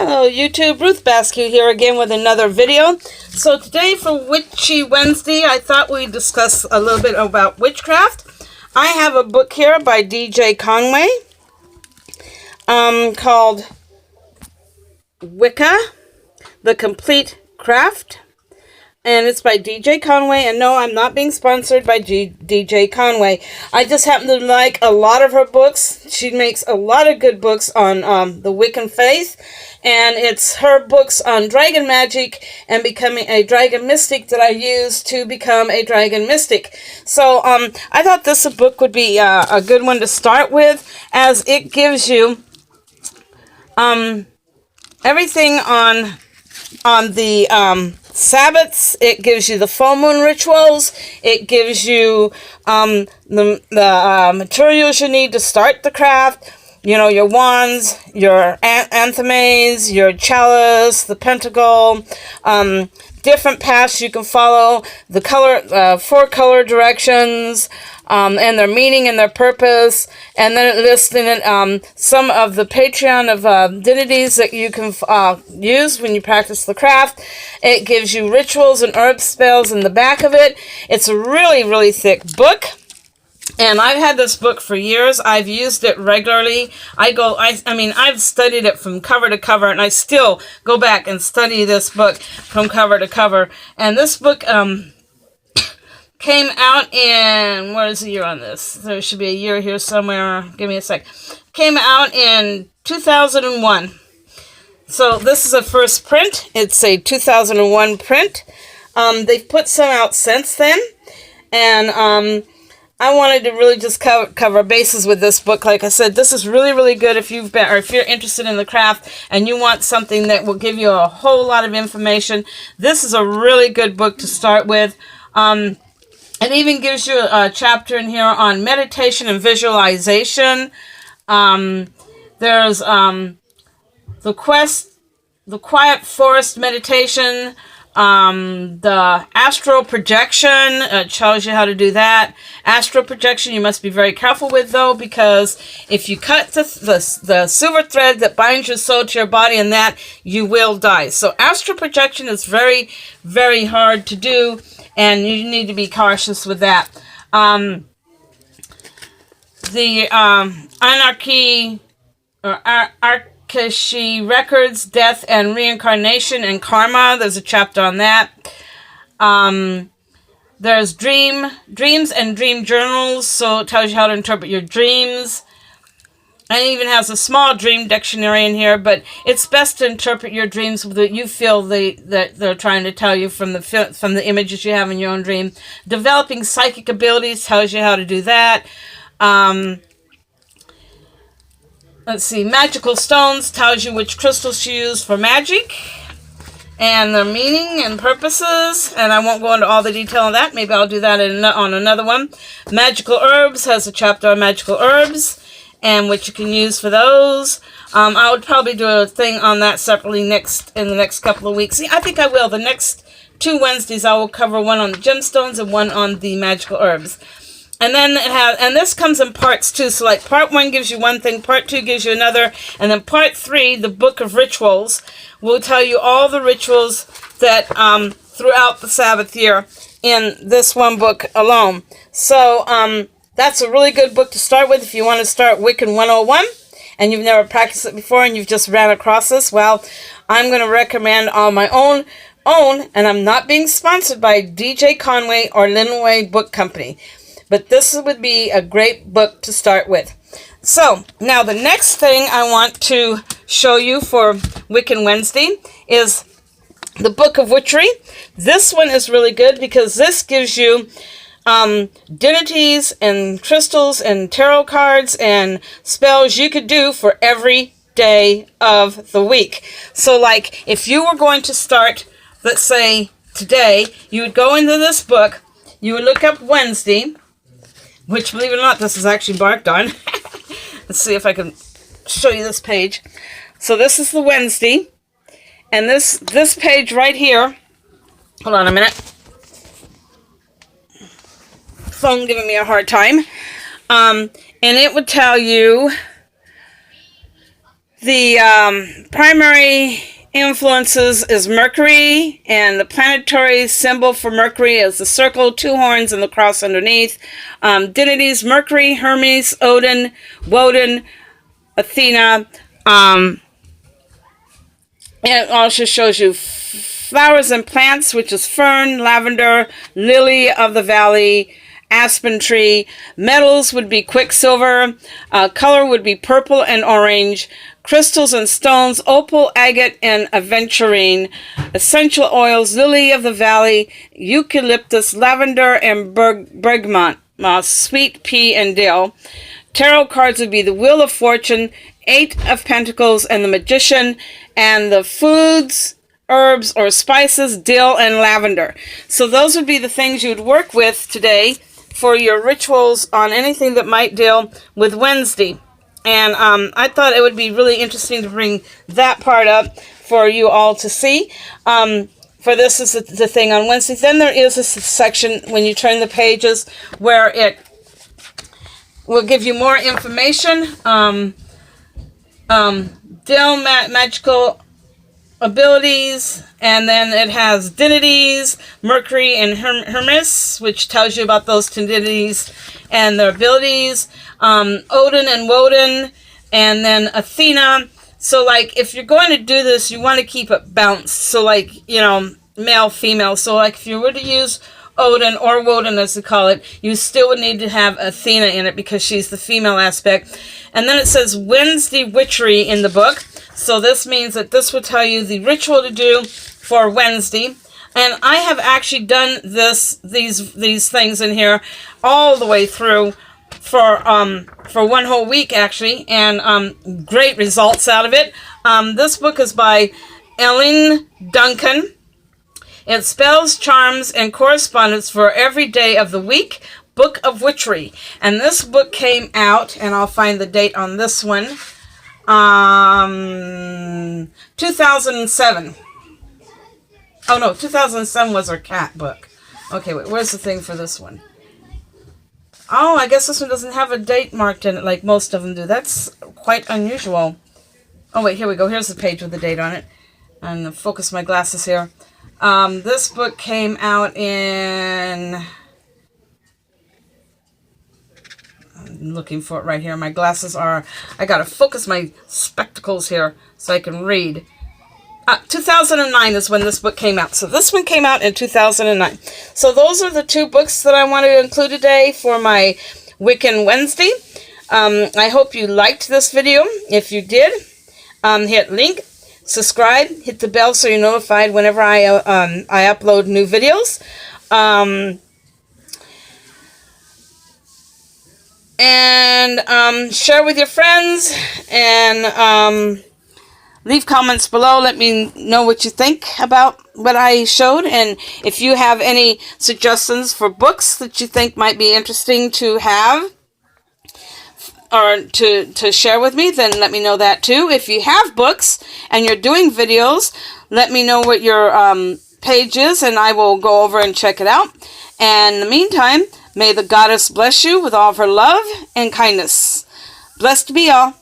Hello YouTube, Ruth Basque here again with another video. So today for Witchy Wednesday, I thought we'd discuss a little bit about witchcraft. I have a book here by DJ Conway called Wicca, The Complete Craft. And it's by DJ Conway. And no, I'm not being sponsored by DJ Conway. I just happen to like a lot of her books. She makes a lot of good books on the Wiccan faith. And it's her books on dragon magic and becoming a dragon mystic that I use to become a dragon mystic. So I thought this book would be a good one to start with, as it gives you everything on the Sabbaths. It gives you the full moon rituals. It gives you the materials you need to start the craft. You know, your wands, your anthemes, your chalice, the pentacle, different paths you can follow, the color, 4 color directions, and their meaning and their purpose, and then it lists in it some of the Patreon of deities that you can use when you practice the craft. It gives you rituals and herb spells in the back of it. It's a really, really thick book. And I've had this book for years. I've used it regularly. I mean, I've studied it from cover to cover, and I still go back and study this book from cover to cover. And this book came out in, what is the year on this? There should be a year here somewhere. Give me a sec. Came out in 2001. So this is a first print. It's a 2001 print. They've put some out since then. And I wanted to really just cover bases with this book. Like I said, this is really, really good if you've been, or if you're interested in the craft and you want something that will give you a whole lot of information. This is a really good book to start with. It even gives you a chapter in here on meditation and visualization. There's the quiet forest meditation. The astral projection tells you how to do that. Astral projection you must be very careful with, though, because if you cut the silver thread that binds your soul to your body and that, you will die. So astral projection is very, very hard to do, and you need to be cautious with that. The anarchy or Akashi records, death and reincarnation and karma. There's a chapter on that. There's dreams and dream journals, so it tells you how to interpret your dreams. And it even has a small dream dictionary in here, but it's best to interpret your dreams that you feel that they're trying to tell you from the images you have in your own dream. Developing psychic abilities tells you how to do that. Let's see, magical stones tells you which crystals to use for magic and their meaning and purposes, and I won't go into all the detail on that. Maybe I'll do that on another one. Magical herbs has a chapter on magical herbs and what you can use for those. I would probably do a thing on that separately in the next couple of weeks. See, I think I will. The next 2 Wednesdays I will cover one on the gemstones and one on the magical herbs. And then and this comes in parts too. So like part 1 gives you one thing, part 2 gives you another, and then part 3, the book of rituals, will tell you all the rituals that throughout the Sabbath year in this one book alone. So that's a really good book to start with if you want to start Wiccan 101 and you've never practiced it before and you've just ran across this. Well, I'm going to recommend on my own, and I'm not being sponsored by DJ Conway or Linway Book Company. But this would be a great book to start with. So, now the next thing I want to show you for Wiccan Wednesday is the Book of Witchery. This one is really good because this gives you deities and crystals and tarot cards and spells you could do for every day of the week. So, like, if you were going to start, let's say, today, you would go into this book, you would look up Wednesday, which, believe it or not, this is actually marked on. Let's see if I can show you this page. So this is the Wednesday. And this page right here, hold on a minute. Phone giving me a hard time. And it would tell you The primary influences is Mercury, and the planetary symbol for Mercury is the circle, 2 horns, and the cross underneath. Deities: Mercury, Hermes, Odin, Woden, Athena. It also shows you flowers and plants, which is fern, lavender, lily of the valley, aspen tree. Metals would be quicksilver. Color would be purple and orange. Crystals and stones: opal, agate, and aventurine. Essential oils: lily of the valley, eucalyptus, lavender, and bergamot. Sweet pea and dill. Tarot cards would be the Wheel of Fortune, 8 of Pentacles, and the Magician. And the foods, herbs, or spices: dill and lavender. So those would be the things you would work with today for your rituals on anything that might deal with Wednesday. And I thought it would be really interesting to bring that part up for you all to see. For this is the thing on Wednesday. Then there is a section when you turn the pages where it will give you more information. Dill magical abilities, and then it has deities, Mercury and Hermes, which tells you about those deities and their abilities. Odin and Woden, and then Athena. So, like, if you're going to do this, you want to keep it balanced. So, like, you know, male, female. So, like, if you were to use Odin, or Woden as they call it, you still would need to have Athena in it because she's the female aspect. And then it says Wednesday witchery in the book. So this means that this will tell you the ritual to do for Wednesday. And I have actually done these things in here all the way through for 1 whole week, actually, and great results out of it. This book is by Ellen Duncan. It spells, charms, and correspondence for every day of the week. Book of Witchery. And this book came out, and I'll find the date on this one, 2007. Oh no, 2007 was our cat book. Okay, wait, where's the thing for this one? Oh, I guess this one doesn't have a date marked in it like most of them do. That's quite unusual. Oh wait, here we go. Here's the page with the date on it. I'm going to focus my glasses here. This book came out in... I'm looking for it right here. My glasses are... I got to focus my spectacles here so I can read. 2009 is when this book came out. So this one came out in 2009. So those are the 2 books that I want to include today for my Wiccan Wednesday. I hope you liked this video. If you did, hit link, subscribe, hit the bell so you're notified whenever I upload new videos. And share with your friends, and leave comments below. Let me know what you think about what I showed, and if you have any suggestions for books that you think might be interesting to have or to share with me, then let me know that too. If you have books and you're doing videos, let me know what your page is, and I will go over and check it out. And in the meantime, may the goddess bless you with all of her love and kindness. Blessed be all.